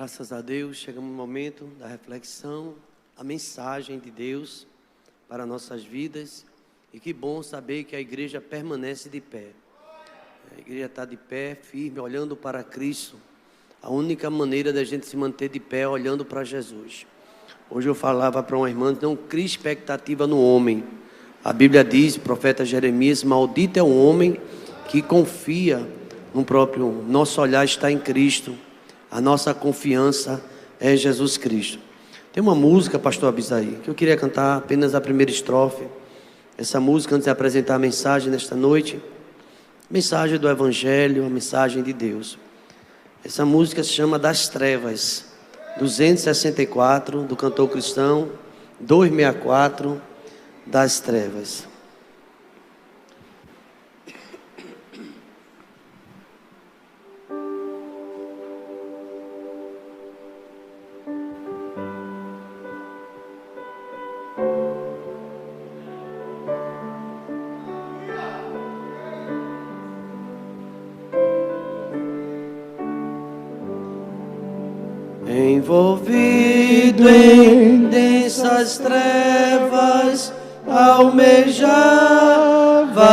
Graças a Deus, chegamos no momento da reflexão, a mensagem de Deus para nossas vidas. E que bom saber que a igreja permanece de pé. A igreja está de pé, firme, olhando para Cristo. A única maneira da gente se manter de pé é olhando para Jesus. Hoje eu falava para uma irmã, não crie expectativa no homem. A Bíblia diz, o profeta Jeremias, maldito é o homem que confia no próprio. Nosso olhar está em Cristo. A nossa confiança é Jesus Cristo. Tem uma música, pastor Abisaí, que eu queria cantar apenas a primeira estrofe. Essa música, antes de apresentar a mensagem nesta noite, mensagem do Evangelho, a mensagem de Deus. Essa música se chama Das Trevas, 264, do cantor cristão, 264, Das Trevas. Envolvido em densas trevas, almejava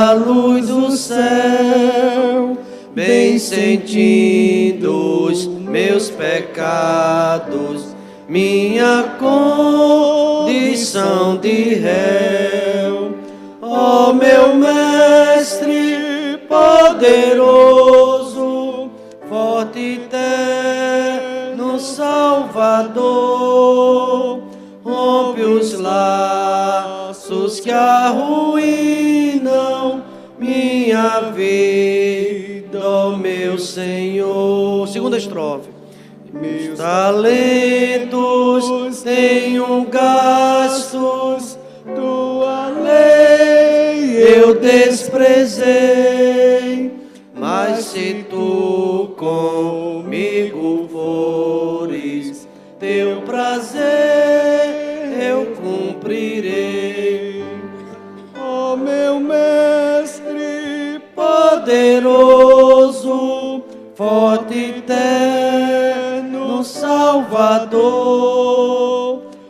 a luz do céu, bem sentindo os meus pecados, minha condição de réu. Ó meu mestre poderoso, forte e Salvador, rompe os laços que arruinam minha vida, ó meu Senhor. Segunda estrofe. Meus talentos tenho gastos, tua lei eu desprezei, mas se tu comigo fores, teu prazer eu cumprirei. Ó meu mestre poderoso, forte e eterno Salvador,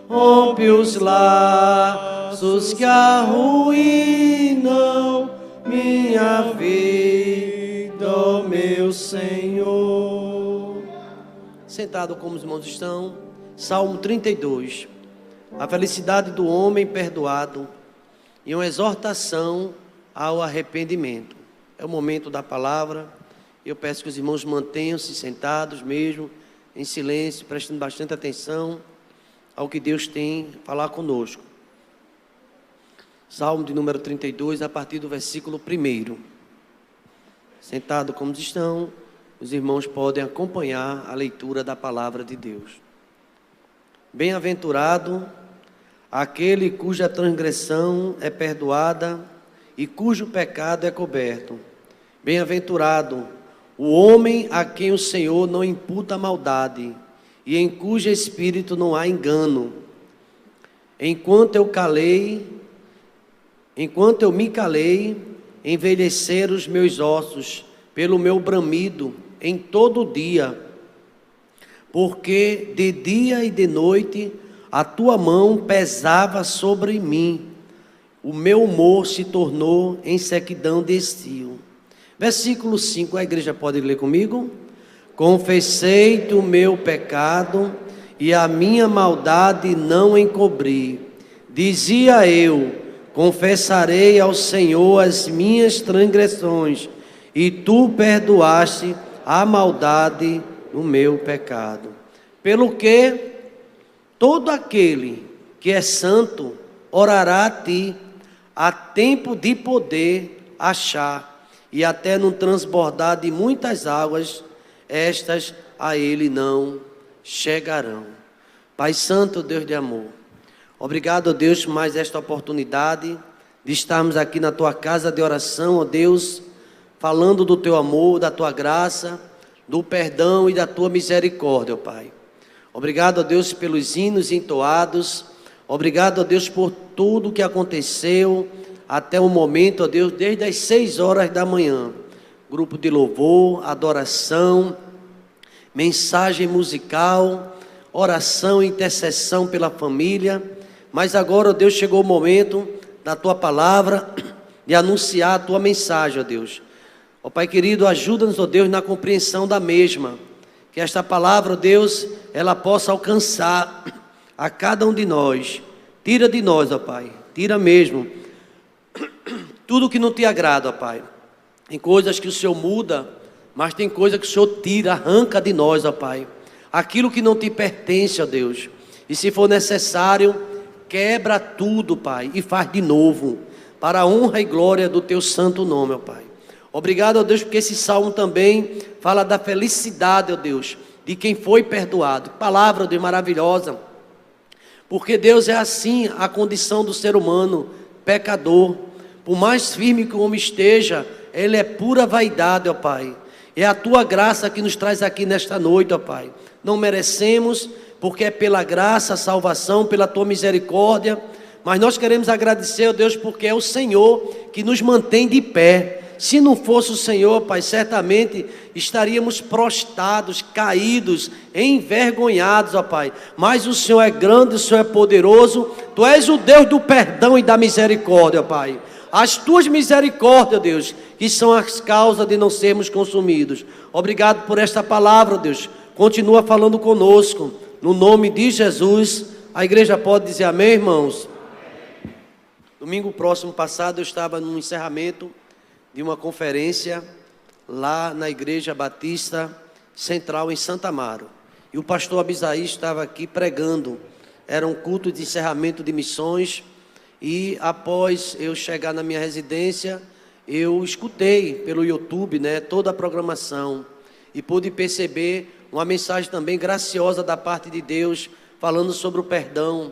rompe os laços que arruinam minha vida, ó meu Senhor. Sentado como os irmãos estão, Salmo 32. A felicidade do homem perdoado e uma exortação ao arrependimento. É o momento da palavra. Eu peço que os irmãos mantenham-se sentados mesmo, em silêncio, prestando bastante atenção ao que Deus tem a falar conosco. Salmo de número 32, a partir do versículo 1. Sentado como estão, os irmãos podem acompanhar a leitura da palavra de Deus. Bem-aventurado aquele cuja transgressão é perdoada e cujo pecado é coberto. Bem-aventurado o homem a quem o Senhor não imputa maldade e em cujo espírito não há engano. Enquanto eu me calei, envelheceram os meus ossos pelo meu bramido em todo o dia, porque de dia e de noite a tua mão pesava sobre mim, o meu humor se tornou em sequidão de estio. Versículo 5, a igreja pode ler comigo? Confessei-te o meu pecado e a minha maldade não encobri. Dizia eu, confessarei ao Senhor as minhas transgressões, e tu perdoaste a maldade do meu pecado. Pelo que todo aquele que é santo orará a ti, a tempo de poder achar, e até no transbordar de muitas águas, estas a ele não chegarão. Pai Santo, Deus de amor, obrigado, Deus, por mais esta oportunidade de estarmos aqui na tua casa de oração, ó Deus, falando do teu amor, da tua graça, do perdão e da tua misericórdia, ó Pai. Obrigado, ó Deus, pelos hinos entoados. Obrigado, ó Deus, por tudo que aconteceu até o momento, ó Deus, desde as 6 horas da manhã. Grupo de louvor, adoração, mensagem musical, oração e intercessão pela família. Mas agora, ó Deus, chegou o momento da Tua palavra, de anunciar a Tua mensagem, ó Deus. Ó Pai querido, ajuda-nos, ó Deus, na compreensão da mesma. Que esta palavra, ó Deus, ela possa alcançar a cada um de nós. Tira de nós, ó Pai, tira mesmo tudo que não te agrada, ó Pai. Tem coisas que o Senhor muda, mas tem coisas que o Senhor tira, arranca de nós, ó Pai. Aquilo que não te pertence, ó Deus. E se for necessário, quebra tudo, Pai, e faz de novo, para a honra e glória do Teu santo nome, ó Pai. Obrigado, ó Deus, porque esse salmo também fala da felicidade, ó Deus, de quem foi perdoado. Palavra, ó Deus, maravilhosa. Porque Deus é assim a condição do ser humano, pecador. Por mais firme que o homem esteja, ele é pura vaidade, ó Pai. É a Tua graça que nos traz aqui nesta noite, ó Pai. Não merecemos, porque é pela graça, a salvação, pela Tua misericórdia. Mas nós queremos agradecer, ó Deus, porque é o Senhor que nos mantém de pé. Se não fosse o Senhor, Pai, certamente estaríamos prostrados, caídos, envergonhados, ó Pai. Mas o Senhor é grande, o Senhor é poderoso. Tu és o Deus do perdão e da misericórdia, ó Pai. As Tuas misericórdias, ó Deus, que são as causas de não sermos consumidos. Obrigado por esta palavra, ó Deus. Continua falando conosco. No nome de Jesus, a igreja pode dizer amém, irmãos? Domingo próximo passado eu estava num encerramento de uma conferência lá na Igreja Batista Central em Santa Amaro. E o pastor Abisaí estava aqui pregando. Era um culto de encerramento de missões. E após eu chegar na minha residência, eu escutei pelo YouTube, toda a programação. E pude perceber uma mensagem também graciosa da parte de Deus, falando sobre o perdão.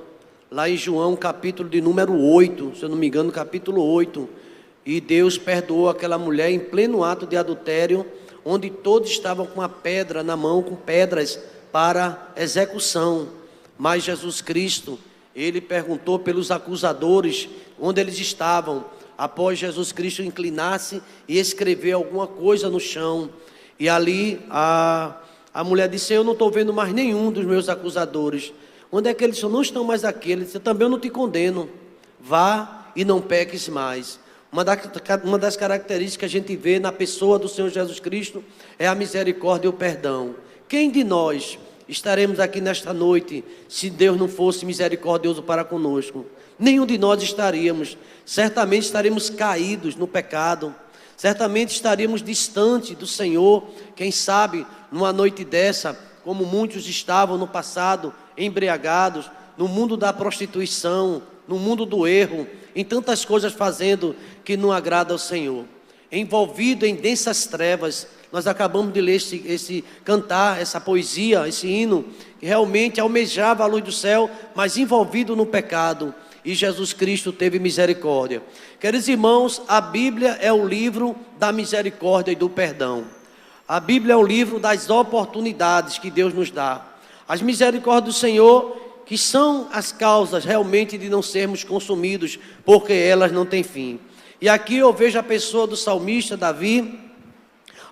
Lá em João, capítulo de número 8, se eu não me engano, capítulo 8. E Deus perdoou aquela mulher em pleno ato de adultério, onde todos estavam com a pedra na mão, com pedras para execução. Mas Jesus Cristo, Ele perguntou pelos acusadores onde eles estavam. Após Jesus Cristo inclinar-se e escrever alguma coisa no chão. E ali a mulher disse: eu não estou vendo mais nenhum dos meus acusadores. Onde é que eles estão? Não estão mais aqui. Ele disse: também eu não te condeno. Vá e não peques mais. Uma das características que a gente vê na pessoa do Senhor Jesus Cristo é a misericórdia e o perdão. Quem de nós estaremos aqui nesta noite se Deus não fosse misericordioso para conosco? Nenhum de nós estaríamos. Certamente estaremos caídos no pecado. Certamente estaríamos distantes do Senhor. Quem sabe numa noite dessa, como muitos estavam no passado, embriagados, no mundo da prostituição, no mundo do erro, em tantas coisas fazendo que não agrada ao Senhor. Envolvido em densas trevas, nós acabamos de ler cantar essa poesia, esse hino, que realmente almejava a luz do céu, mas envolvido no pecado. E Jesus Cristo teve misericórdia. Queridos irmãos, a Bíblia é o livro da misericórdia e do perdão. A Bíblia é o livro das oportunidades que Deus nos dá. As misericórdias do Senhor, que são as causas realmente de não sermos consumidos, porque elas não têm fim. E aqui eu vejo a pessoa do salmista Davi,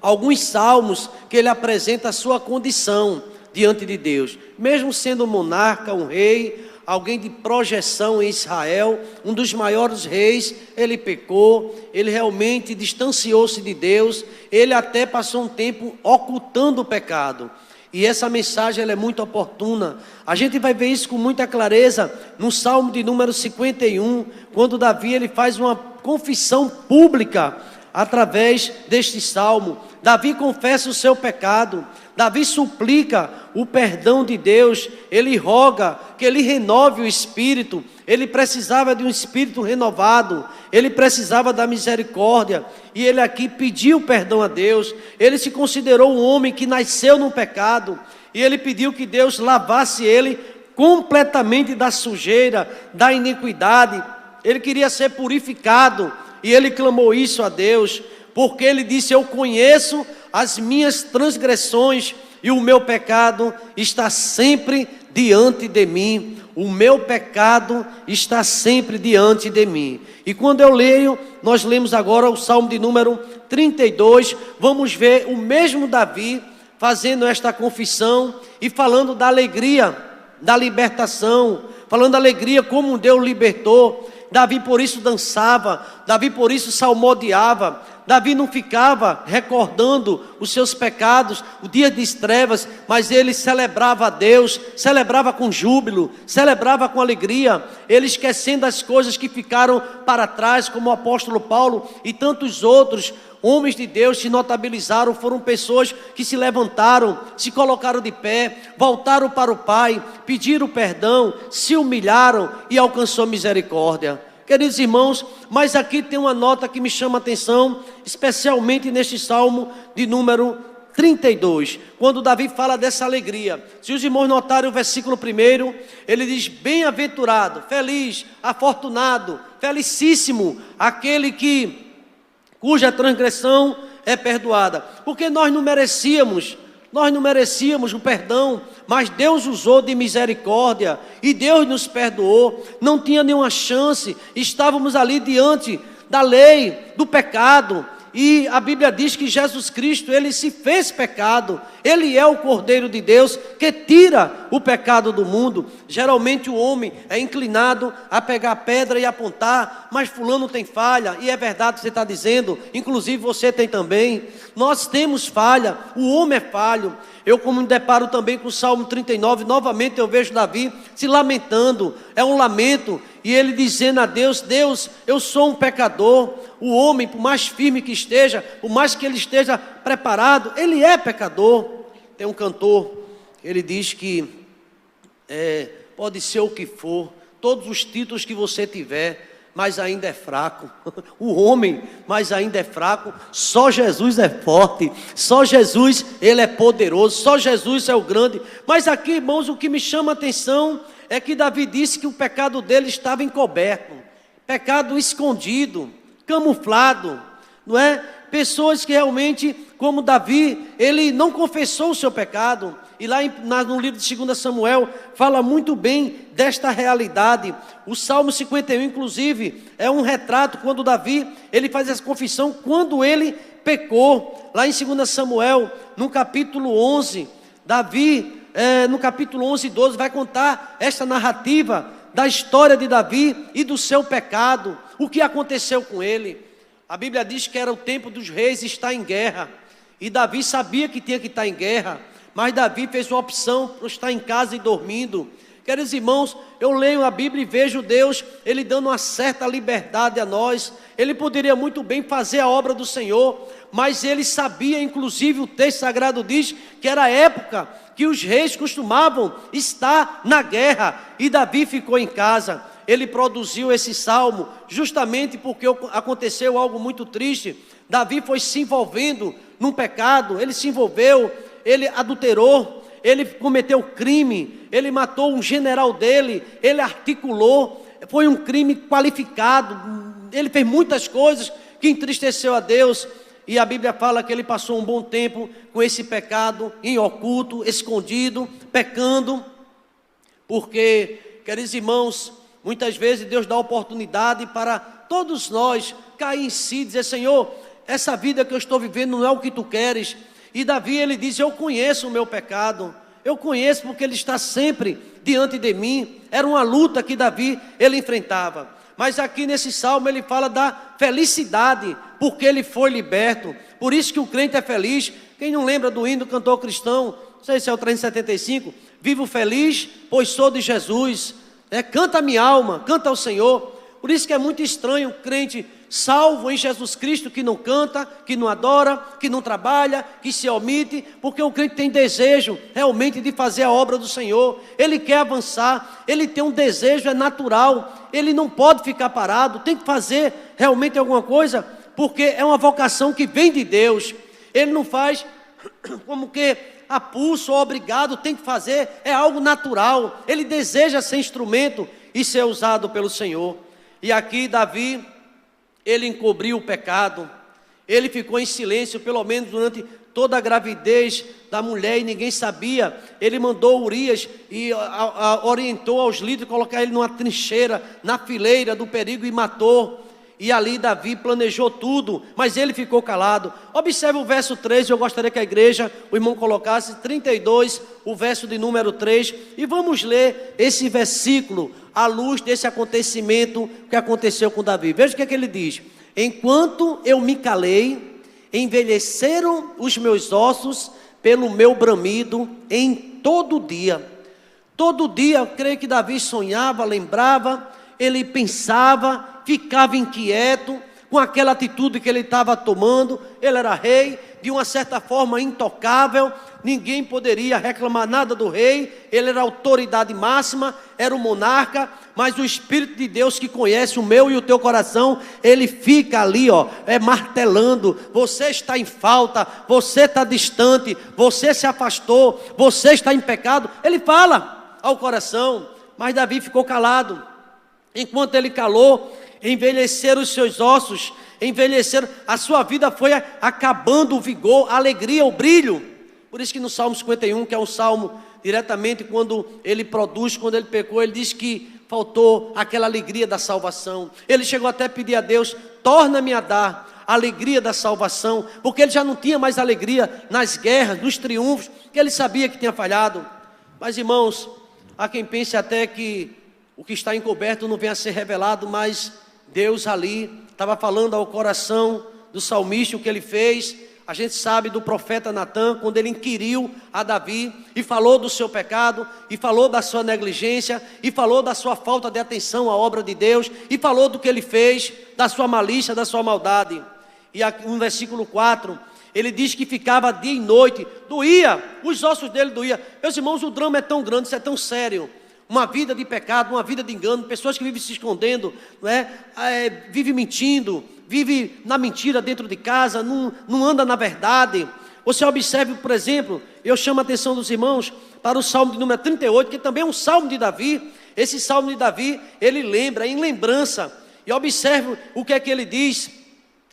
alguns salmos que ele apresenta a sua condição diante de Deus. Mesmo sendo um monarca, um rei, alguém de projeção em Israel, um dos maiores reis, ele pecou, ele realmente distanciou-se de Deus, ele até passou um tempo ocultando o pecado. E essa mensagem ela é muito oportuna. A gente vai ver isso com muita clareza no Salmo de número 51, quando Davi ele faz uma confissão pública através deste salmo. Davi confessa o seu pecado. Davi suplica o perdão de Deus. Ele roga que ele renove o espírito. Ele precisava de um espírito renovado. Ele precisava da misericórdia. E ele aqui pediu perdão a Deus. Ele se considerou um homem que nasceu no pecado. E ele pediu que Deus lavasse ele completamente da sujeira, da iniquidade. Ele queria ser purificado. E ele clamou isso a Deus. Porque ele disse: eu conheço as minhas transgressões e o meu pecado está sempre diante de mim. O meu pecado está sempre diante de mim. E quando eu leio, nós lemos agora o Salmo de número 32, vamos ver o mesmo Davi fazendo esta confissão e falando da alegria, da libertação, falando da alegria como Deus libertou. Davi por isso dançava, Davi por isso salmodiava, Davi não ficava recordando os seus pecados, o dia de trevas, mas ele celebrava a Deus, celebrava com júbilo, celebrava com alegria, ele esquecendo as coisas que ficaram para trás, como o apóstolo Paulo e tantos outros homens de Deus se notabilizaram, foram pessoas que se levantaram, se colocaram de pé, voltaram para o Pai, pediram perdão, se humilharam e alcançou misericórdia. Queridos irmãos, mas aqui tem uma nota que me chama a atenção, especialmente neste Salmo de número 32, quando Davi fala dessa alegria. Se os irmãos notarem o versículo 1, ele diz: bem-aventurado, feliz, afortunado, felicíssimo, aquele cuja transgressão é perdoada. Porque nós não merecíamos o perdão, mas Deus usou de misericórdia e Deus nos perdoou. Não tinha nenhuma chance, estávamos ali diante da lei, do pecado. E a Bíblia diz que Jesus Cristo, ele se fez pecado, ele é o Cordeiro de Deus que tira o pecado do mundo. Geralmente o homem é inclinado a pegar a pedra e apontar, mas fulano tem falha, e é verdade o que você está dizendo, inclusive você tem também. Nós temos falha, o homem é falho. Eu, como me deparo também com o Salmo 39, novamente eu vejo Davi se lamentando, é um lamento, e ele dizendo a Deus: Deus, eu sou um pecador. O homem, por mais firme que esteja, por mais que ele esteja preparado, ele é pecador. Tem um cantor, ele diz que pode ser o que for, todos os títulos que você tiver, mas ainda é fraco. O homem, mas ainda é fraco. Só Jesus é forte, só Jesus, ele é poderoso, só Jesus é o grande. Mas aqui, irmãos, o que me chama a atenção é que Davi disse que o pecado dele estava encoberto, pecado escondido, camuflado, não é? Pessoas que realmente, como Davi, ele não confessou o seu pecado. E lá no livro de 2 Samuel, fala muito bem desta realidade. O Salmo 51, inclusive, é um retrato quando Davi, ele faz essa confissão quando ele pecou. Lá em 2 Samuel, no capítulo 11, Davi, no capítulo 11 e 12, vai contar esta narrativa da história de Davi e do seu pecado, o que aconteceu com ele. A Bíblia diz que era o tempo dos reis estar em guerra, e Davi sabia que tinha que estar em guerra, mas Davi fez uma opção por estar em casa e dormindo. Queridos irmãos, eu leio a Bíblia e vejo Deus, ele dando uma certa liberdade a nós. Ele poderia muito bem fazer a obra do Senhor, mas ele sabia, inclusive o texto sagrado diz que era a época que os reis costumavam estar na guerra, e Davi ficou em casa. Ele produziu esse salmo justamente porque aconteceu algo muito triste. Davi foi se envolvendo num pecado, ele se envolveu, ele adulterou, ele cometeu crime, ele matou um general dele, ele articulou, foi um crime qualificado, ele fez muitas coisas que entristeceu a Deus. E a Bíblia fala que ele passou um bom tempo com esse pecado em oculto, escondido, pecando, porque, queridos irmãos, muitas vezes Deus dá oportunidade para todos nós cair em si, dizer: Senhor, essa vida que eu estou vivendo não é o que tu queres. E Davi, ele diz: eu conheço o meu pecado, eu conheço porque ele está sempre diante de mim. Era uma luta que Davi, ele enfrentava. Mas aqui nesse salmo ele fala da felicidade, porque ele foi liberto. Por isso que o crente é feliz. Quem não lembra do hino do cantor cristão, não sei se é o 375, vivo feliz, pois sou de Jesus. Canta a minha alma, canta ao Senhor. Por isso que é muito estranho o crente salvo em Jesus Cristo que não canta, que não adora, que não trabalha, que se omite, porque o crente tem desejo realmente de fazer a obra do Senhor. Ele quer avançar, ele tem um desejo, é natural, ele não pode ficar parado, tem que fazer realmente alguma coisa, porque é uma vocação que vem de Deus. Ele não faz como que a pulso ou obrigado, tem que fazer, é algo natural. Ele deseja ser instrumento e ser usado pelo Senhor. E aqui Davi, ele encobriu o pecado, ele ficou em silêncio, pelo menos durante toda a gravidez da mulher, e ninguém sabia. Ele mandou Urias e orientou aos líderes colocar ele numa trincheira, na fileira do perigo, e matou. e ali Davi planejou tudo, mas ele ficou calado. Observe o verso 3, eu gostaria que a igreja, o irmão colocasse 32, o verso de número 3, e vamos ler esse versículo à luz desse acontecimento que aconteceu com Davi. Veja o que é que ele diz: enquanto eu me calei, envelheceram os meus ossos pelo meu bramido em todo dia. Todo dia, eu creio que Davi sonhava, lembrava, ele pensava, ficava inquieto com aquela atitude que ele estava tomando. Ele era rei, de uma certa forma intocável, ninguém poderia reclamar nada do rei, ele era a autoridade máxima, era o monarca, mas o Espírito de Deus que conhece o meu e o teu coração, ele fica ali, martelando: você está em falta, você está distante, você se afastou, você está em pecado. Ele fala ao coração, mas Davi ficou calado. Enquanto ele calou, envelheceram os seus ossos, envelheceram, a sua vida foi acabando o vigor, a alegria, o brilho. Por isso que no Salmo 51, que é um salmo diretamente quando ele produz, quando ele pecou, ele diz que faltou aquela alegria da salvação. Ele chegou até a pedir a Deus: torna-me a dar a alegria da salvação, porque ele já não tinha mais alegria nas guerras, nos triunfos, que ele sabia que tinha falhado. Mas irmãos, há quem pense até que o que está encoberto não venha a ser revelado, mas Deus ali estava falando ao coração do salmista o que ele fez. A gente sabe do profeta Natã, quando ele inquiriu a Davi e falou do seu pecado, e falou da sua negligência, e falou da sua falta de atenção à obra de Deus, e falou do que ele fez, da sua malícia, da sua maldade. E aqui, no versículo 4, ele diz que ficava dia e noite, doía, os ossos dele doía. Meus irmãos, o drama é tão grande, isso é tão sério. Uma vida de pecado, uma vida de engano, pessoas que vivem se escondendo, vivem mentindo, vive na mentira dentro de casa, não anda na verdade. Você observe, por exemplo, eu chamo a atenção dos irmãos para o Salmo de número 38, que também é um Salmo de Davi. Esse Salmo de Davi, ele lembra, em lembrança. E observe o que é que ele diz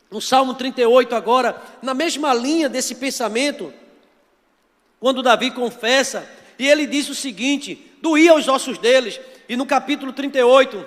no Salmo 38 agora, na mesma linha desse pensamento, quando Davi confessa, e ele diz o seguinte: doía os ossos deles. E no capítulo 38,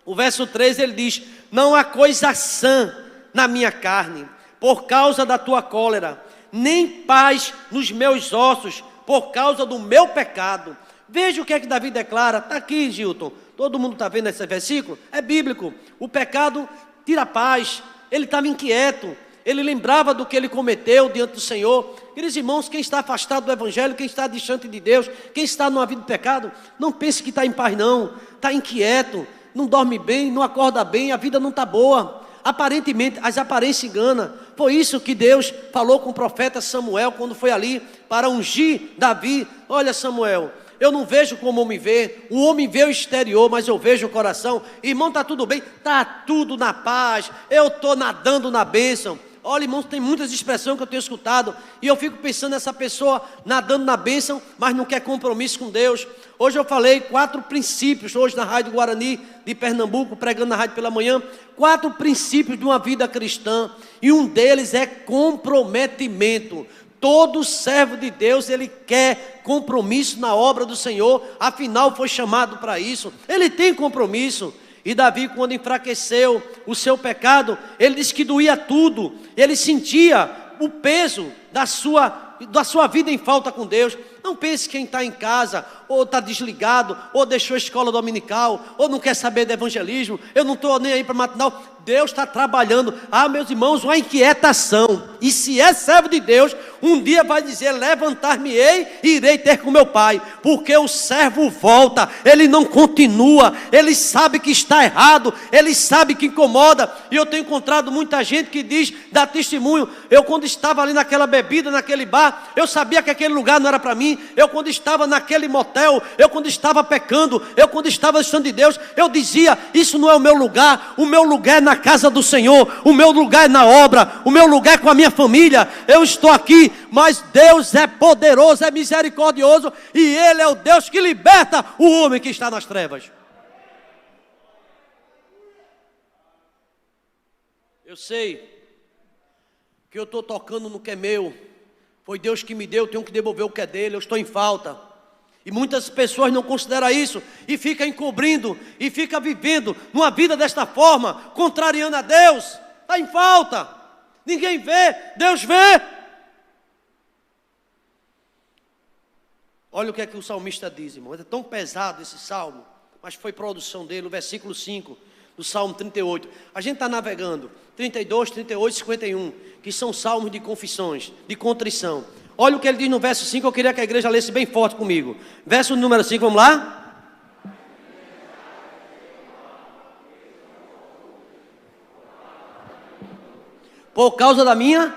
o verso 13, ele diz: não há coisa sã na minha carne, por causa da tua cólera, nem paz nos meus ossos, por causa do meu pecado. Veja o que é que Davi declara. Está aqui, Gilton, todo mundo está vendo esse versículo? É bíblico. O pecado tira a paz. Ele estava inquieto, ele lembrava do que ele cometeu diante do Senhor. Queridos irmãos, quem está afastado do Evangelho, quem está distante de Deus, quem está numa vida de pecado, não pense que está em paz não, está inquieto, não dorme bem, não acorda bem, a vida não está boa. Aparentemente, as aparências enganam. Foi isso que Deus falou com o profeta Samuel, quando foi ali para ungir Davi. Olha, Samuel, eu não vejo como o homem vê, o homem vê o exterior, mas eu vejo o coração. Irmão, está tudo bem? Está tudo na paz, eu estou nadando na bênção. Olha, irmãos, tem muitas expressões que eu tenho escutado, e eu fico pensando nessa pessoa nadando na bênção, mas não quer compromisso com Deus. Hoje eu falei 4 princípios, hoje na Rádio Guarani de Pernambuco, pregando na rádio pela manhã, 4 princípios de uma vida cristã, e um deles é comprometimento. Todo servo de Deus, ele quer compromisso na obra do Senhor, afinal foi chamado para isso, ele tem compromisso. E Davi, quando enfraqueceu o seu pecado, ele disse que doía tudo, ele sentia o peso da sua vida em falta com Deus. Não pense quem está em casa, ou está desligado, ou deixou a escola dominical, ou não quer saber de evangelismo, eu não estou nem aí para matinal. Deus está trabalhando. Ah, meus irmãos, uma inquietação. E se é servo de Deus, um dia vai dizer: levantar-me-ei e irei ter com meu pai. Porque o servo volta, ele não continua, ele sabe que está errado, ele sabe que incomoda. E eu tenho encontrado muita gente que diz, dá testemunho: eu quando estava ali naquela bebida, naquele bar, eu sabia que aquele lugar não era para mim. Eu quando estava naquele motel, eu quando estava pecando, eu quando estava distante de Deus, eu dizia: isso não é o meu lugar é na casa do Senhor, o meu lugar é na obra, o meu lugar é com a minha família. Eu estou aqui, mas Deus é poderoso, é misericordioso, e Ele é o Deus que liberta o homem que está nas trevas. Eu sei que eu estou tocando no que é meu, foi Deus que me deu, eu tenho que devolver o que é dele, eu estou em falta. E muitas pessoas não consideram isso e fica encobrindo e fica vivendo numa vida desta forma, contrariando a Deus. Está em falta. Ninguém vê, Deus vê. Olha o que é que o salmista diz, irmão. É tão pesado esse salmo, mas foi produção dele, o versículo 5 do Salmo 38. A gente está navegando 32, 38 e 51, que são salmos de confissões, de contrição. Olha o que ele diz no verso 5, eu queria que a igreja lesse bem forte comigo. Verso número 5, vamos lá? Por causa da minha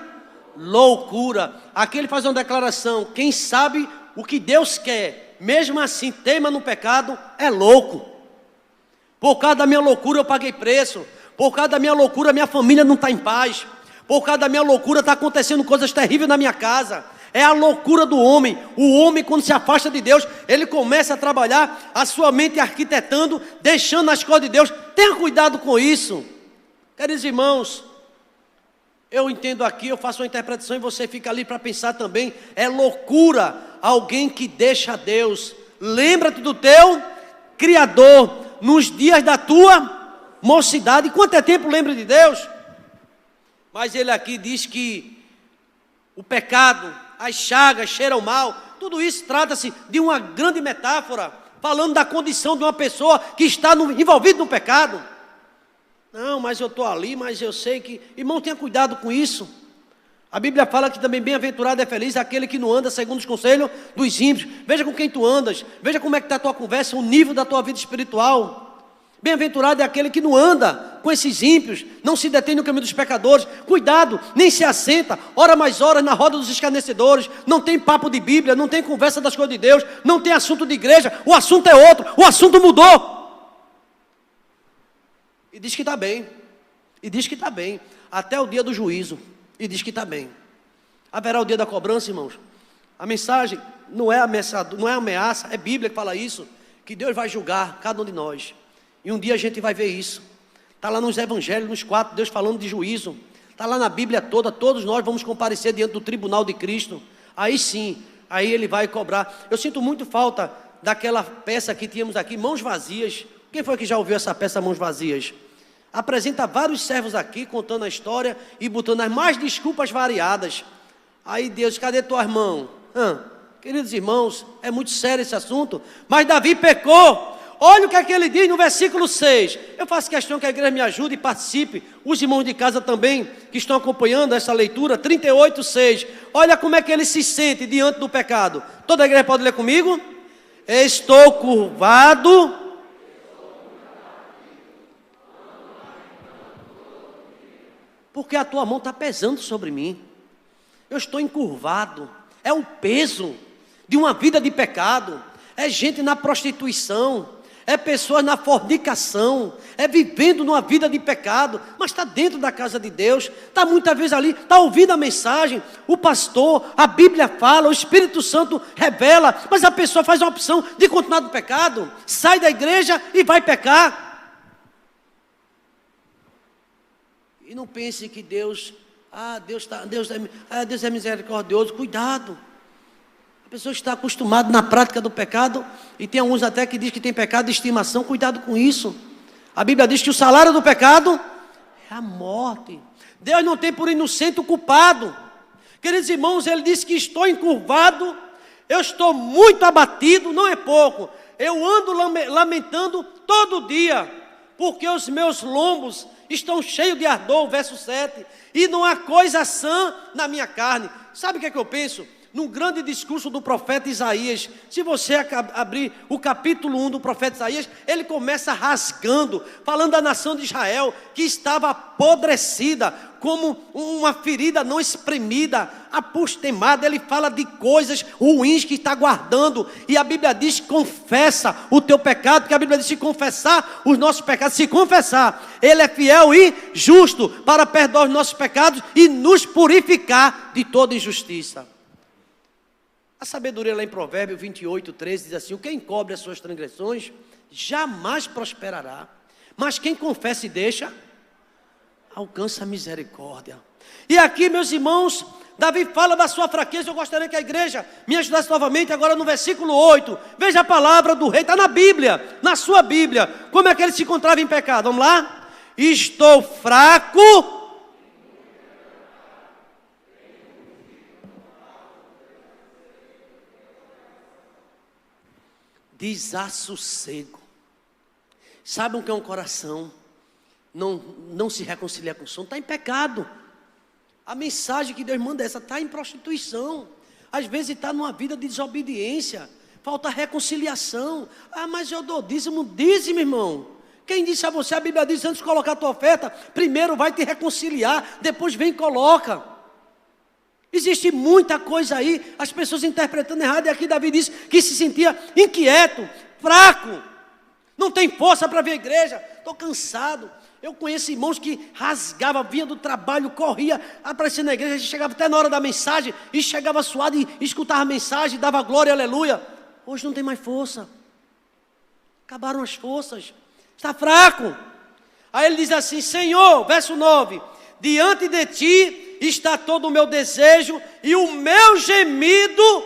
loucura. Aqui ele faz uma declaração: quem sabe o que Deus quer, mesmo assim teima no pecado, é louco. Por causa da minha loucura eu paguei preço. Por causa da minha loucura minha família não está em paz. Por causa da minha loucura está acontecendo coisas terríveis na minha casa. É a loucura do homem. O homem, quando se afasta de Deus, ele começa a trabalhar a sua mente arquitetando, deixando as coisas de Deus. Tenha cuidado com isso. Queridos irmãos, eu entendo aqui, eu faço uma interpretação e você fica ali para pensar também. É loucura alguém que deixa Deus. Lembra-te do teu Criador nos dias da tua mocidade. Quanto é tempo lembra de Deus? Mas ele aqui diz que o pecado, as chagas cheiram mal. Tudo isso trata-se de uma grande metáfora, falando da condição de uma pessoa que está envolvida no pecado. Não, mas eu estou ali, mas eu sei que... Irmão, tenha cuidado com isso. A Bíblia fala que também bem-aventurado é feliz aquele que não anda segundo os conselhos dos ímpios. Veja com quem tu andas, veja como é que está a tua conversa, o nível da tua vida espiritual. Bem-aventurado é aquele que não anda com esses ímpios, não se detém no caminho dos pecadores. Cuidado, nem se assenta, ora mais horas na roda dos escarnecedores. Não tem papo de Bíblia, não tem conversa das coisas de Deus, não tem assunto de igreja, o assunto é outro, o assunto mudou. E diz que está bem, e diz que está bem, até o dia do juízo, e diz que está bem. Haverá o dia da cobrança, irmãos. A mensagem não é ameaça, é Bíblia que fala isso, que Deus vai julgar cada um de nós. E um dia a gente vai ver isso. Está lá nos evangelhos, nos 4, Deus falando de juízo. Está lá na Bíblia toda, todos nós vamos comparecer diante do tribunal de Cristo. Aí sim, aí ele vai cobrar. Eu sinto muito falta daquela peça que tínhamos aqui, Mãos Vazias. Quem foi que já ouviu essa peça, Mãos Vazias? Apresenta vários servos aqui, contando a história e botando as mais desculpas variadas. Aí Deus, cadê tuas mãos? Queridos irmãos, é muito sério esse assunto. Mas Davi pecou. Olha o que é que ele diz no versículo 6. Eu faço questão que a igreja me ajude e participe. Os irmãos de casa também, que estão acompanhando essa leitura, 38, 6. Olha como é que ele se sente diante do pecado. Toda a igreja pode ler comigo? Estou curvado. Porque a tua mão está pesando sobre mim. Eu estou encurvado. É o peso de uma vida de pecado. É gente na prostituição. É pessoas na fornicação, é vivendo numa vida de pecado, mas está dentro da casa de Deus, está muitas vezes ali, está ouvindo a mensagem, o pastor, a Bíblia fala, o Espírito Santo revela, mas a pessoa faz a opção de continuar no pecado, sai da igreja e vai pecar. E não pense que Deus é misericordioso, cuidado. A pessoa está acostumada na prática do pecado, e tem alguns até que diz que tem pecado de estimação, cuidado com isso. A Bíblia diz que o salário do pecado é a morte. Deus não tem por inocente o culpado. Queridos irmãos, ele disse que estou encurvado, eu estou muito abatido, não é pouco. Eu ando lamentando todo dia, porque os meus lombos estão cheios de ardor, verso 7, e não há coisa sã na minha carne. Sabe o que é que eu penso? No grande discurso do profeta Isaías, se você abrir o capítulo 1 do profeta Isaías, ele começa rasgando, falando da nação de Israel, que estava apodrecida, como uma ferida não espremida, apostemada. Ele fala de coisas ruins que está guardando, e a Bíblia diz: confessa o teu pecado, porque a Bíblia diz: se confessar os nossos pecados, se confessar, ele é fiel e justo para perdoar os nossos pecados e nos purificar de toda injustiça. A sabedoria lá em Provérbios 28, 13 diz assim: quem encobre as suas transgressões jamais prosperará, mas quem confessa e deixa alcança a misericórdia. E aqui, meus irmãos, Davi fala da sua fraqueza. Eu gostaria que a igreja me ajudasse novamente agora no versículo 8. Veja a palavra do rei, está na Bíblia, na sua Bíblia. Como é que ele se encontrava em pecado? Vamos lá? Estou fraco, desassossego. Sabe o que é um coração? Não se reconcilia com o som, está em pecado. A mensagem que Deus manda é essa: está em prostituição. Às vezes está numa vida de desobediência, falta reconciliação. Ah, mas eu dou dízimo, irmão. Quem disse a você? A Bíblia diz: antes de colocar a tua oferta, primeiro vai te reconciliar, depois vem e coloca. Existe muita coisa aí, as pessoas interpretando errado. E aqui Davi disse que se sentia inquieto, fraco, não tem força para vir à igreja, estou cansado. Eu conheço irmãos que rasgavam, vinha do trabalho, corria, aparecia na igreja, chegava até na hora da mensagem, e chegava suado e escutava a mensagem, dava glória, aleluia. Hoje não tem mais força, acabaram as forças, está fraco. Aí ele diz assim: Senhor, verso 9, diante de ti está todo o meu desejo, e o meu gemido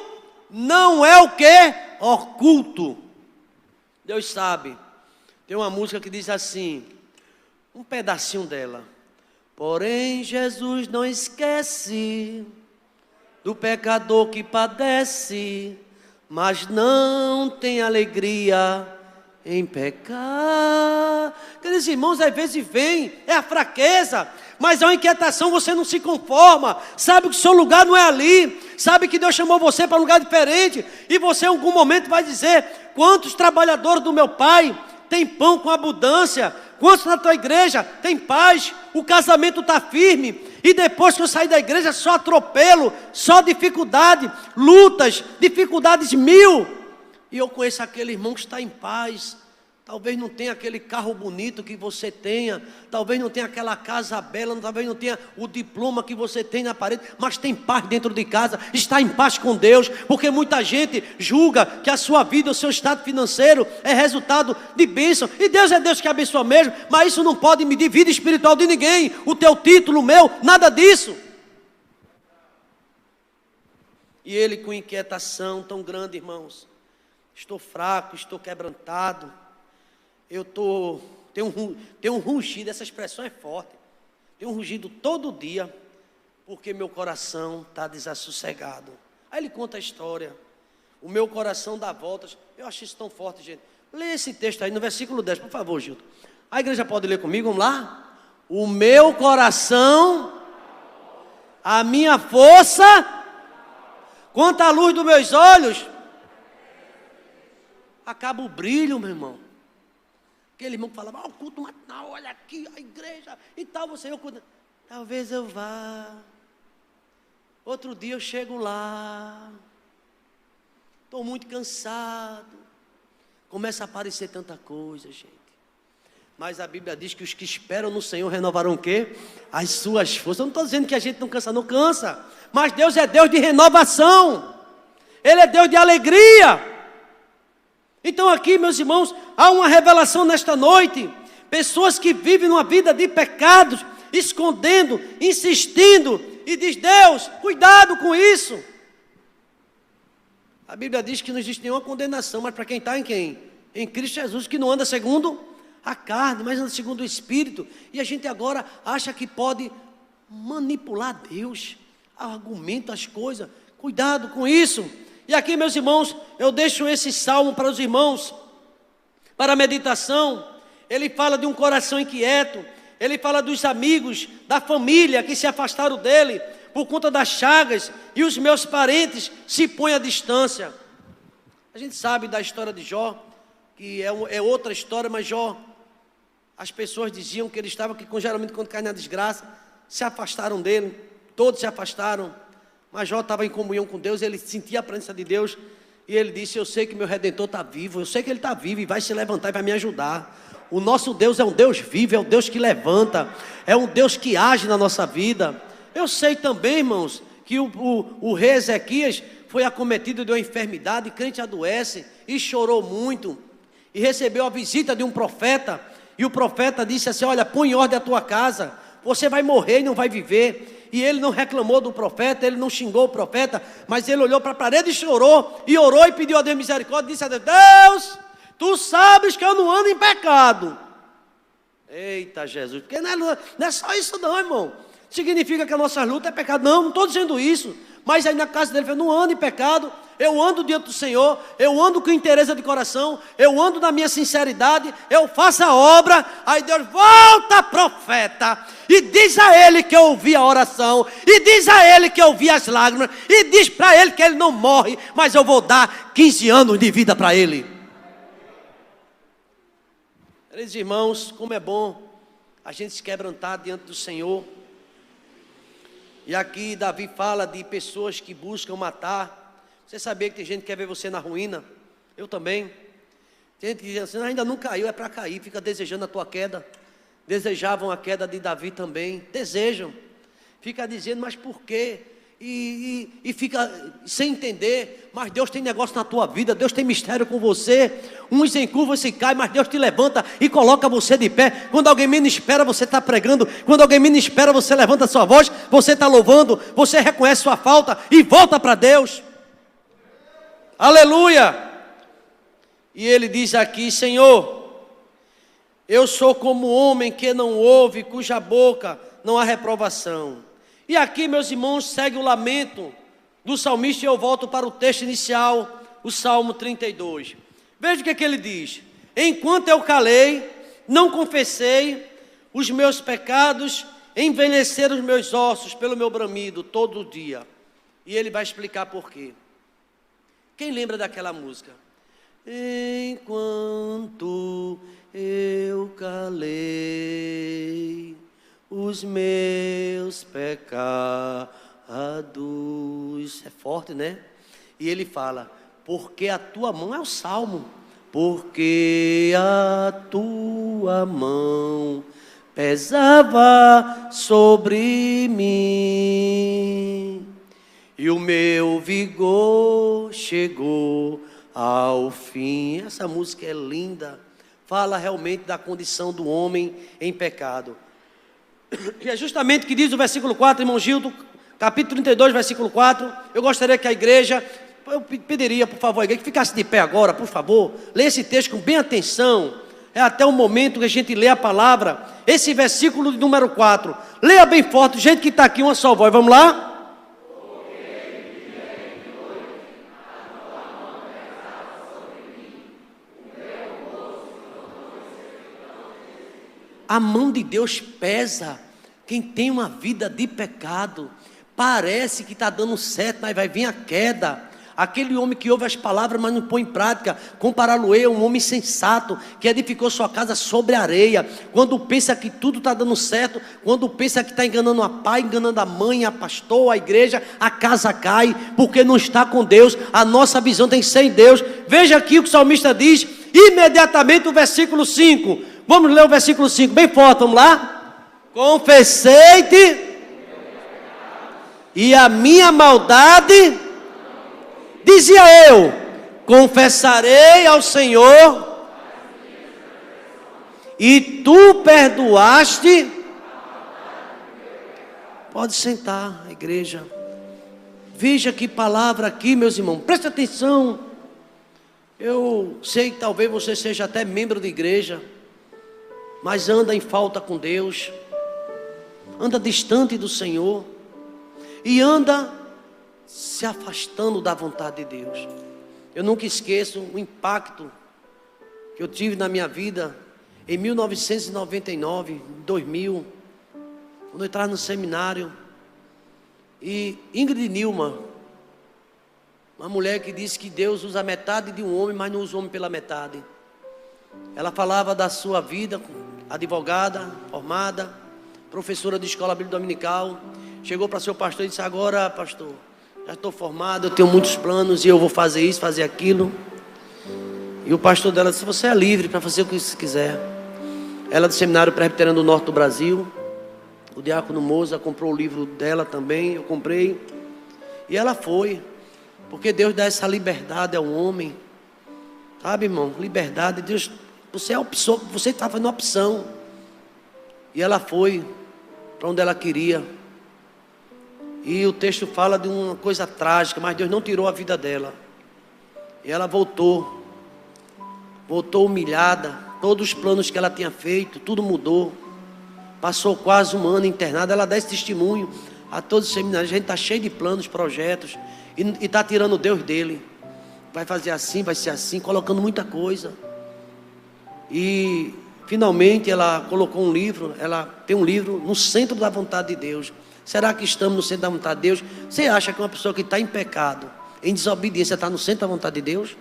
não é o que? Oculto. Deus sabe. Tem uma música que diz assim, um pedacinho dela: porém Jesus não esquece do pecador que padece, mas não tem alegria em pecar. Queridos irmãos, às vezes vem, é a fraqueza, mas é uma inquietação, você não se conforma, sabe que o seu lugar não é ali, sabe que Deus chamou você para um lugar diferente, e você em algum momento vai dizer: quantos trabalhadores do meu pai tem pão com abundância? Quantos na tua igreja tem paz? O casamento está firme, e depois que eu saí da igreja, só atropelo, só dificuldade, lutas, dificuldades mil. E eu conheço aquele irmão que está em paz. Talvez não tenha aquele carro bonito que você tenha, talvez não tenha aquela casa bela, talvez não tenha o diploma que você tem na parede, mas tem paz dentro de casa, está em paz com Deus. Porque muita gente julga que a sua vida, o seu estado financeiro é resultado de bênção, e Deus é Deus que abençoa mesmo, mas isso não pode medir vida espiritual de ninguém, o teu título, o meu, nada disso. E ele com inquietação tão grande, irmãos: estou fraco, estou quebrantado, tenho um rugido, essa expressão é forte, tenho um rugido todo dia, porque meu coração está desassossegado. Aí ele conta a história: o meu coração dá voltas. Eu acho isso tão forte, gente. Lê esse texto aí no versículo 10, por favor, Gilton. A igreja pode ler comigo, vamos lá? O meu coração, a minha força, quanto à luz dos meus olhos, acaba o brilho, meu irmão. Aquele irmão que falava: o culto matinal, olha aqui, a igreja e tal, você, talvez eu vá, outro dia eu chego lá, estou muito cansado, começa a aparecer tanta coisa, gente. Mas a Bíblia diz que os que esperam no Senhor renovarão o quê? As suas forças. Eu não estou dizendo que a gente não cansa, não cansa, mas Deus é Deus de renovação, Ele é Deus de alegria. Então aqui, meus irmãos, há uma revelação nesta noite. Pessoas que vivem uma vida de pecados, escondendo, insistindo, e diz: Deus, cuidado com isso. A Bíblia diz que não existe nenhuma condenação, mas para quem está em quem? Em Cristo Jesus, que não anda segundo a carne, mas anda segundo o Espírito. E a gente agora acha que pode manipular Deus, argumenta as coisas. Cuidado com isso. E aqui, meus irmãos, eu deixo esse salmo para os irmãos, para a meditação. Ele fala de um coração inquieto, ele fala dos amigos, da família que se afastaram dele por conta das chagas, e os meus parentes se põem à distância. A gente sabe da história de Jó, que é outra história, mas Jó, as pessoas diziam que ele estava, que geralmente quando cai na desgraça, se afastaram dele, todos se afastaram. Mas Jó estava em comunhão com Deus, ele sentia a presença de Deus, e ele disse: eu sei que meu Redentor está vivo, eu sei que ele está vivo e vai se levantar e vai me ajudar. O nosso Deus é um Deus vivo, é um Deus que levanta, é um Deus que age na nossa vida. Eu sei também, irmãos, que o rei Ezequias foi acometido de uma enfermidade, crente adoece, e chorou muito, e recebeu a visita de um profeta, e o profeta disse assim: olha, põe em ordem a tua casa, você vai morrer e não vai viver. e ele não reclamou do profeta, ele não xingou o profeta, mas ele olhou para a parede e chorou, e orou e pediu a Deus misericórdia, e disse a Deus: Deus, tu sabes que eu não ando em pecado. Eita Jesus, porque não é só isso não, irmão. Significa que a nossa luta é pecado? Não estou dizendo isso. Mas aí na casa dele, ele falou: não ando em pecado, eu ando diante do Senhor, eu ando com interesse de coração, eu ando na minha sinceridade, eu faço a obra. Aí Deus: volta, profeta, e diz a ele que eu ouvi a oração, e diz a ele que eu ouvi as lágrimas, e diz para ele que ele não morre, mas eu vou dar 15 anos de vida para ele. Queridos irmãos, como é bom a gente se quebrantar diante do Senhor. E aqui Davi fala de pessoas que buscam matar. Você sabia que tem gente que quer ver você na ruína? Eu também. Tem gente que diz assim: ainda não caiu, é para cair, fica desejando a tua queda. Desejavam a queda de Davi também, desejam. Fica dizendo: mas por quê? E fica sem entender. Mas Deus tem negócio na tua vida, Deus tem mistério com você. Uns em curva se caem, mas Deus te levanta e coloca você de pé. Quando alguém menos espera, você está pregando. Quando alguém menos espera, você levanta a sua voz, você está louvando, você reconhece sua falta e volta para Deus. Aleluia. E ele diz aqui: Senhor, eu sou como homem que não ouve, cuja boca não há reprovação. E aqui, meus irmãos, segue o lamento do salmista, e eu volto para o texto inicial, o Salmo 32. Veja o que ele diz: enquanto eu calei, não confessei os meus pecados, envelheceram os meus ossos pelo meu bramido todo dia. E ele vai explicar por quê. Quem lembra daquela música? Enquanto eu calei os meus pecados. É forte, né? E ele fala: porque a tua mão, é o salmo, porque a tua mão pesava sobre mim, e o meu vigor chegou ao fim. Essa música é linda, fala realmente da condição do homem em pecado. E é justamente o que diz o versículo 4, irmão Gildo, capítulo 32, versículo 4. Eu gostaria que a igreja, eu pediria, por favor, a igreja que ficasse de pé agora, por favor. Leia esse texto com bem atenção. É até o momento que a gente lê a palavra. Esse versículo de número 4. Leia bem forte, do jeito que está aqui, uma só voz. Vamos lá? A mão de Deus pesa. Quem tem uma vida de pecado, parece que está dando certo, mas vai vir a queda. Aquele homem que ouve as palavras, mas não põe em prática, compará-lo-ei a um homem sensato, que edificou sua casa sobre areia. Quando pensa que tudo está dando certo, quando pensa que está enganando a pai, enganando a mãe, a pastor, a igreja, a casa cai, porque não está com Deus. A nossa visão tem que ser em Deus. Veja aqui o que o salmista diz, imediatamente o versículo 5. Vamos ler o versículo 5, bem forte, vamos lá? Confessei-te, e a minha maldade, dizia eu, confessarei ao Senhor, e tu perdoaste. Pode sentar, igreja. Veja que palavra aqui, meus irmãos, preste atenção. Eu sei que talvez você seja até membro de igreja, mas anda em falta com Deus, anda distante do Senhor, e anda se afastando da vontade de Deus. Eu nunca esqueço o impacto que eu tive na minha vida em 1999, 2000, quando eu estava no seminário, e Ingrid Nilma, uma mulher que disse que Deus usa metade de um homem, mas não usa o homem pela metade. Ela falava da sua vida, advogada, formada, professora de escola bíblica dominical. Chegou para seu pastor e disse: agora, pastor, já estou formado, eu tenho muitos planos e eu vou fazer isso, fazer aquilo. E o pastor dela disse: você é livre para fazer o que você quiser. Ela do Seminário Presbiteriano do Norte do Brasil. O diácono Moza comprou o livro dela também, eu comprei. E ela foi, porque Deus dá essa liberdade ao homem. Sabe, irmão, liberdade, Deus, você é opção, você está fazendo opção. E ela foi para onde ela queria. E o texto fala de uma coisa trágica, mas Deus não tirou a vida dela. E ela voltou humilhada. Todos os planos que ela tinha feito, tudo mudou. Passou quase um ano internada. Ela dá esse testemunho a todos os seminários. A gente está cheio de planos, projetos, e está tirando Deus dele. Vai fazer assim, vai ser assim, colocando muita coisa. E finalmente ela colocou um livro. Ela tem um livro no centro da vontade de Deus. Será que estamos no centro da vontade de Deus? Você acha que uma pessoa que está em pecado, em desobediência, está no centro da vontade de Deus?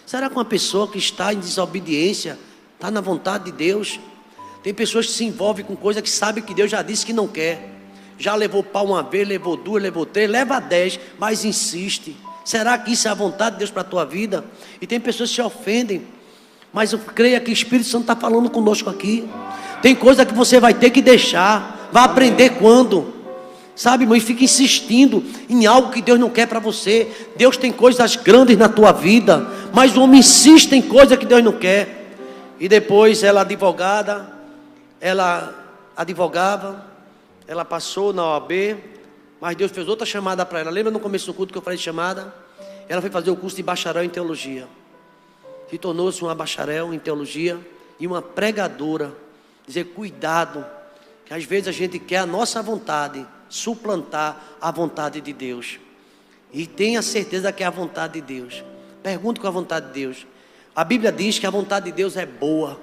Será que uma pessoa que está em desobediência está na vontade de Deus? Tem pessoas que se envolvem com coisa que sabem que Deus já disse que não quer. Já levou pau uma vez, levou duas, levou três, leva 10, mas insiste. Será que isso é a vontade de Deus para a tua vida? E tem pessoas que se ofendem, mas eu creio que o Espírito Santo está falando conosco aqui. Tem coisa que você vai ter que deixar. Vai aprender quando? Sabe, irmão, e fica insistindo em algo que Deus não quer para você. Deus tem coisas grandes na tua vida, mas o homem insiste em coisa que Deus não quer. E depois ela advogada, ela advogava, ela passou na OAB, mas Deus fez outra chamada para ela. Lembra no começo do culto que eu falei de chamada? Ela foi fazer o curso de bacharel em teologia. Se tornou-se uma bacharel em teologia e uma pregadora. Dizer, cuidado, que às vezes a gente quer a nossa vontade suplantar a vontade de Deus. E tenha certeza que é a vontade de Deus. Pergunte com a vontade de Deus. A Bíblia diz que a vontade de Deus é boa,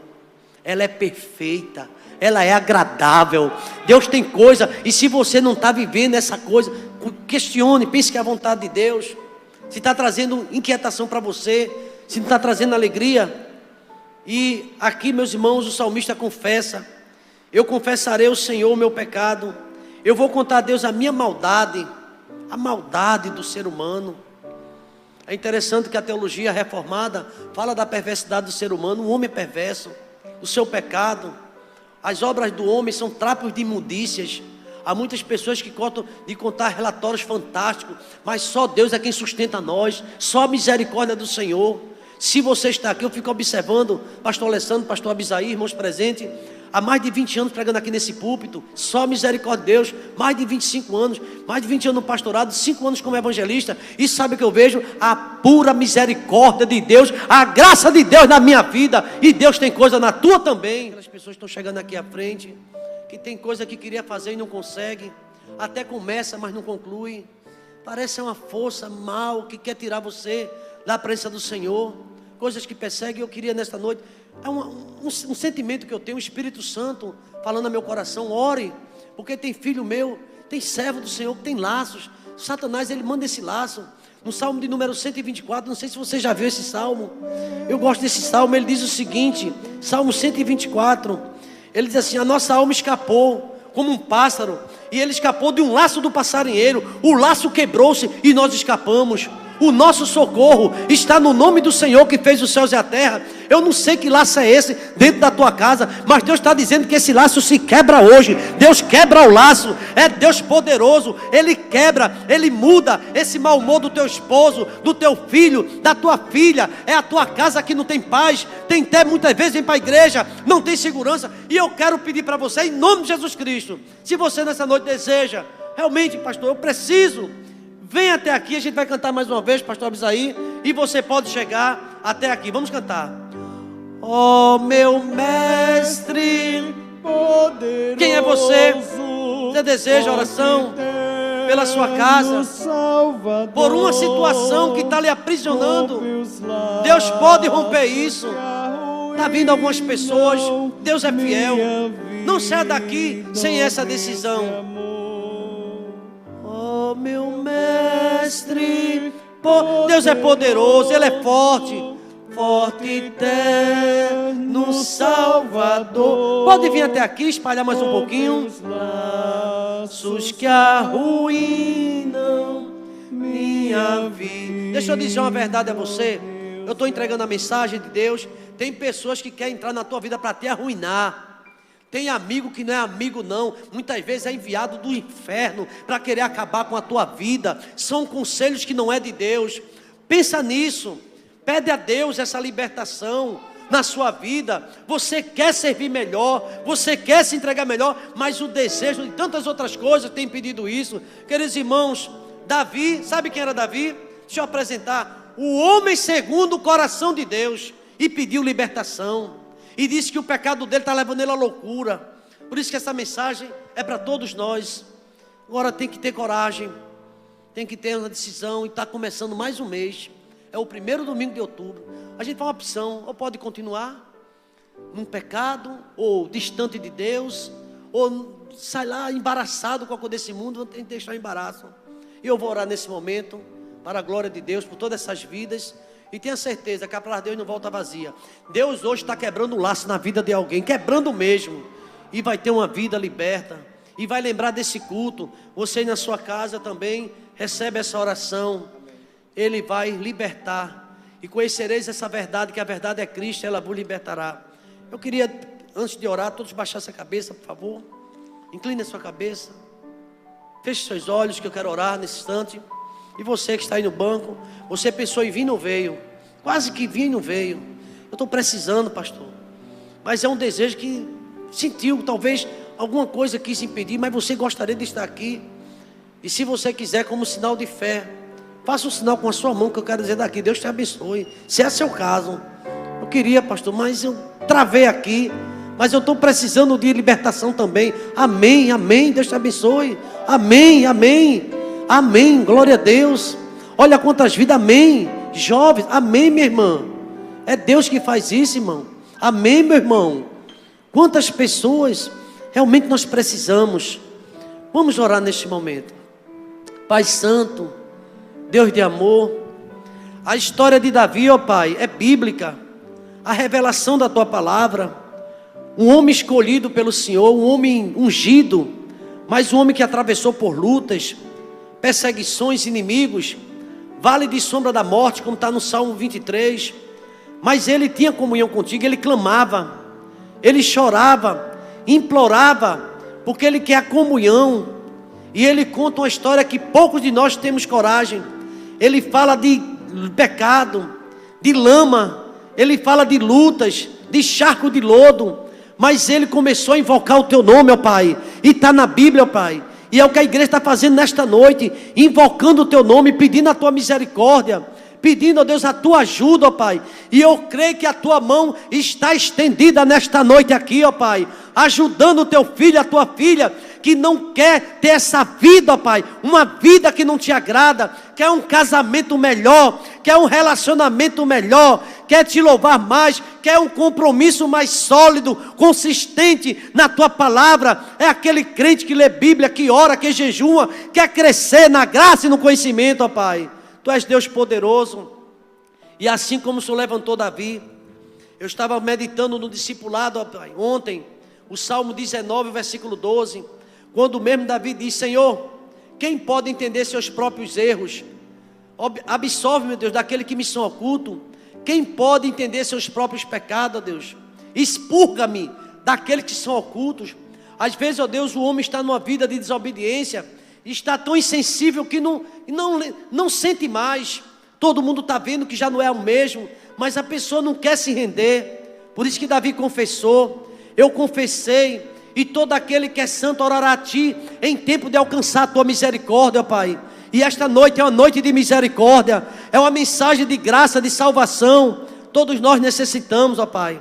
ela é perfeita, ela é agradável. Deus tem coisa, e se você não está vivendo essa coisa, questione, pense que é a vontade de Deus. Se está trazendo inquietação para você, se não está trazendo alegria. E aqui, meus irmãos, o salmista confessa: eu confessarei ao Senhor o meu pecado. Eu vou contar a Deus a minha maldade, a maldade do ser humano. É interessante que a teologia reformada fala da perversidade do ser humano. O homem é perverso, o seu pecado. As obras do homem são trapos de imundícias. Há muitas pessoas que gostam de contar relatórios fantásticos, mas só Deus é quem sustenta nós, só a misericórdia do Senhor. Se você está aqui, eu fico observando pastor Alessandro, pastor Abisaí, irmãos presentes, há mais de 20 anos pregando aqui nesse púlpito, só a misericórdia de Deus, mais de 25 anos, mais de 20 anos no pastorado, 5 anos como evangelista, e sabe o que eu vejo? A pura misericórdia de Deus, a graça de Deus na minha vida, e Deus tem coisa na tua também. As pessoas estão chegando aqui à frente, que tem coisa que queria fazer e não consegue, até começa, mas não conclui. Parece uma força mal que quer tirar você da presença do Senhor, coisas que perseguem. Eu queria nesta noite, é um sentimento que eu tenho, o Espírito Santo falando no meu coração: ore, porque tem filho meu, tem servo do Senhor que tem laços. Satanás, ele manda esse laço. No Salmo de número 124, não sei se você já viu esse Salmo, eu gosto desse Salmo. Ele diz o seguinte, Salmo 124, ele diz assim: a nossa alma escapou como um pássaro, e ele escapou de um laço do passarinheiro. O laço quebrou-se e nós escapamos. O nosso socorro está no nome do Senhor que fez os céus e a terra. Eu não sei que laço é esse dentro da tua casa, mas Deus está dizendo que esse laço se quebra hoje. Deus quebra o laço, é Deus poderoso. Ele quebra, Ele muda esse mau humor do teu esposo, do teu filho, da tua filha. É a tua casa que não tem paz, tem até muitas vezes vem para a igreja, não tem segurança. E eu quero pedir para você, em nome de Jesus Cristo, se você nessa noite deseja, realmente, pastor, eu preciso, vem até aqui. A gente vai cantar mais uma vez, pastor Abisaí, e você pode chegar até aqui. Vamos cantar. Oh, meu mestre poderoso. Quem é você? Você deseja oração pela sua casa, por uma situação que está lhe aprisionando? Deus pode romper isso. Está vindo algumas pessoas, Deus é fiel. Não saia daqui sem essa decisão. Oh, meu mestre, Deus é poderoso, Ele é forte, forte eterno Salvador. Pode vir até aqui, espalhar mais um pouquinho. Laços que arruinam minha vida. Deixa eu dizer uma verdade a você. Eu estou entregando a mensagem de Deus. Tem pessoas que querem entrar na tua vida para te arruinar. Tem amigo que não é amigo não, muitas vezes é enviado do inferno para querer acabar com a tua vida. São conselhos que não é de Deus. Pensa nisso, pede a Deus essa libertação. na sua vida, você quer servir melhor, você quer se entregar melhor, mas o desejo de tantas outras coisas tem impedido isso. Queridos irmãos, Davi, sabe quem era Davi? Deixa eu apresentar, o homem segundo o coração de Deus, e pediu libertação, e disse que o pecado dele está levando ele à loucura. Por isso que essa mensagem é para todos nós. Agora tem que ter coragem, tem que ter uma decisão, e está começando mais um mês, é o primeiro domingo de outubro. A gente faz uma opção, ou pode continuar num pecado, ou distante de Deus, ou sai lá embaraçado com a coisa desse mundo, tem que deixar o embaraço. E eu vou orar nesse momento, para a glória de Deus, por todas essas vidas, e tenha certeza que a palavra de Deus não volta vazia. Deus hoje está quebrando um laço na vida de alguém, quebrando mesmo, e vai ter uma vida liberta, e vai lembrar desse culto. Você na sua casa também recebe essa oração, Ele vai libertar, e conhecereis essa verdade, que a verdade é Cristo, ela vos libertará. Eu queria, antes de orar, todos baixassem a cabeça, por favor. Incline a sua cabeça, feche seus olhos, que eu quero orar nesse instante. E você que está aí no banco, você pensou em vir e não veio, quase que vinha e não veio. Eu estou precisando, pastor, mas é um desejo que sentiu, talvez alguma coisa quis impedir, mas você gostaria de estar aqui. E se você quiser, como sinal de fé, faça um sinal com a sua mão, que eu quero dizer daqui, Deus te abençoe, se é seu caso. Eu queria, pastor, mas eu travei aqui, mas eu estou precisando de libertação também. Amém, amém, Deus te abençoe. Amém, amém, amém, glória a Deus. Olha quantas vidas, amém. Jovens, amém, minha irmã. É Deus que faz isso, irmão. Amém, meu irmão. Quantas pessoas realmente nós precisamos. Vamos orar neste momento. Pai Santo, Deus de amor, a história de Davi, ó Pai, é bíblica. A revelação da Tua palavra. Um homem escolhido pelo Senhor, um homem ungido, mas um homem que atravessou por lutas, perseguições, inimigos, vale de sombra da morte, como está no Salmo 23. Mas ele tinha comunhão contigo, ele clamava, ele chorava, implorava, porque ele quer a comunhão. E ele conta uma história que poucos de nós temos coragem. Ele fala de pecado, de lama, ele fala de lutas, de charco de lodo, mas ele começou a invocar o Teu nome, ó Pai, e está na Bíblia, ó Pai, e é o que a igreja está fazendo nesta noite, invocando o Teu nome, pedindo a Tua misericórdia, pedindo, ó Deus, a Tua ajuda, ó Pai, e eu creio que a Tua mão está estendida nesta noite aqui, ó Pai, ajudando o Teu filho, a Tua filha, que não quer ter essa vida, ó Pai, uma vida que não te agrada, quer um casamento melhor, quer um relacionamento melhor, quer te louvar mais, quer um compromisso mais sólido, consistente na Tua palavra. É aquele crente que lê Bíblia, que ora, que jejua, quer crescer na graça e no conhecimento, ó Pai. Tu és Deus poderoso, e assim como o Senhor levantou Davi, eu estava meditando no discipulado, ó Pai, ontem, o Salmo 19, versículo 12, quando mesmo Davi diz: Senhor, quem pode entender seus próprios erros? Absolve, meu Deus, daquele que me são oculto. Quem pode entender seus próprios pecados, ó Deus? Expurga-me daqueles que são ocultos. Às vezes, ó Deus, o homem está numa vida de desobediência, está tão insensível que não sente mais. Todo mundo está vendo que já não é o mesmo, mas a pessoa não quer se render. Por isso que Davi confessou: eu confessei, e todo aquele que é santo orará a Ti em tempo de alcançar a Tua misericórdia, ó Pai. E esta noite é uma noite de misericórdia, é uma mensagem de graça, de salvação. Todos nós necessitamos, ó Pai.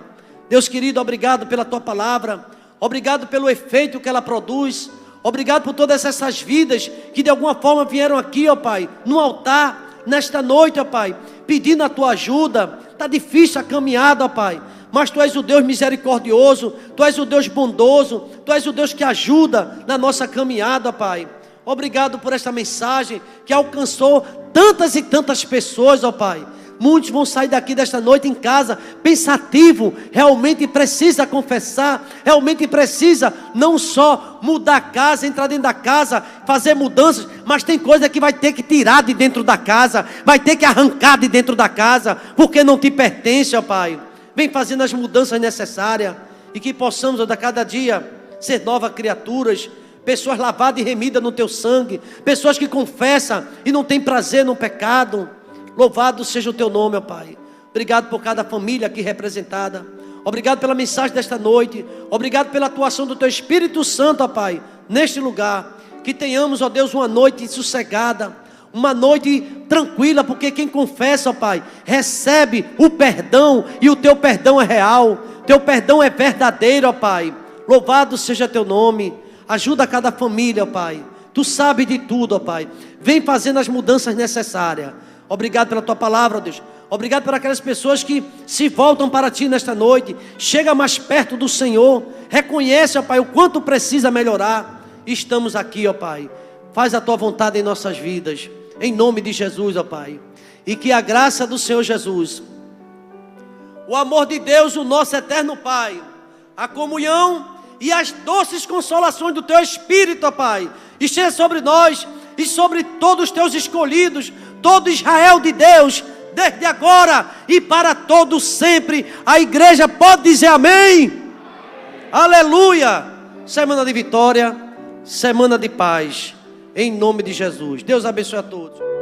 Deus querido, obrigado pela Tua palavra, obrigado pelo efeito que ela produz, obrigado por todas essas vidas que de alguma forma vieram aqui, ó Pai, no altar, nesta noite, ó Pai, pedindo a Tua ajuda. Está difícil a caminhada, ó Pai, mas Tu és o Deus misericordioso, Tu és o Deus bondoso, Tu és o Deus que ajuda na nossa caminhada, Pai. Obrigado por esta mensagem que alcançou tantas e tantas pessoas, ó Pai. Muitos vão sair daqui desta noite em casa pensativo, realmente precisa confessar, realmente precisa não só mudar a casa, entrar dentro da casa, fazer mudanças, mas tem coisa que vai ter que tirar de dentro da casa, vai ter que arrancar de dentro da casa, porque não te pertence, ó Pai. Vem fazendo as mudanças necessárias, e que possamos, a cada dia, ser novas criaturas, pessoas lavadas e remidas no Teu sangue, pessoas que confessam e não têm prazer no pecado. Louvado seja o Teu nome, ó Pai. Obrigado por cada família aqui representada. Obrigado pela mensagem desta noite. Obrigado pela atuação do Teu Espírito Santo, ó Pai, neste lugar. Que tenhamos, ó Deus, uma noite sossegada, uma noite tranquila, porque quem confessa, ó Pai, recebe o perdão, e o Teu perdão é real, Teu perdão é verdadeiro, ó Pai. Louvado seja Teu nome. Ajuda cada família, ó Pai. Tu sabes de tudo, ó Pai. Vem fazendo as mudanças necessárias. Obrigado pela Tua palavra, ó Deus. Obrigado por aquelas pessoas que se voltam para Ti nesta noite. Chega mais perto do Senhor. Reconhece, ó Pai, o quanto precisa melhorar. Estamos aqui, ó Pai. Faz a Tua vontade em nossas vidas. Em nome de Jesus, ó Pai. E que a graça do Senhor Jesus, o amor de Deus, o nosso eterno Pai, a comunhão e as doces consolações do Teu Espírito, ó Pai, esteja sobre nós e sobre todos os Teus escolhidos, todo Israel de Deus, desde agora e para todo sempre. A igreja pode dizer amém? Aleluia! Semana de vitória, semana de paz, em nome de Jesus. Deus abençoe a todos.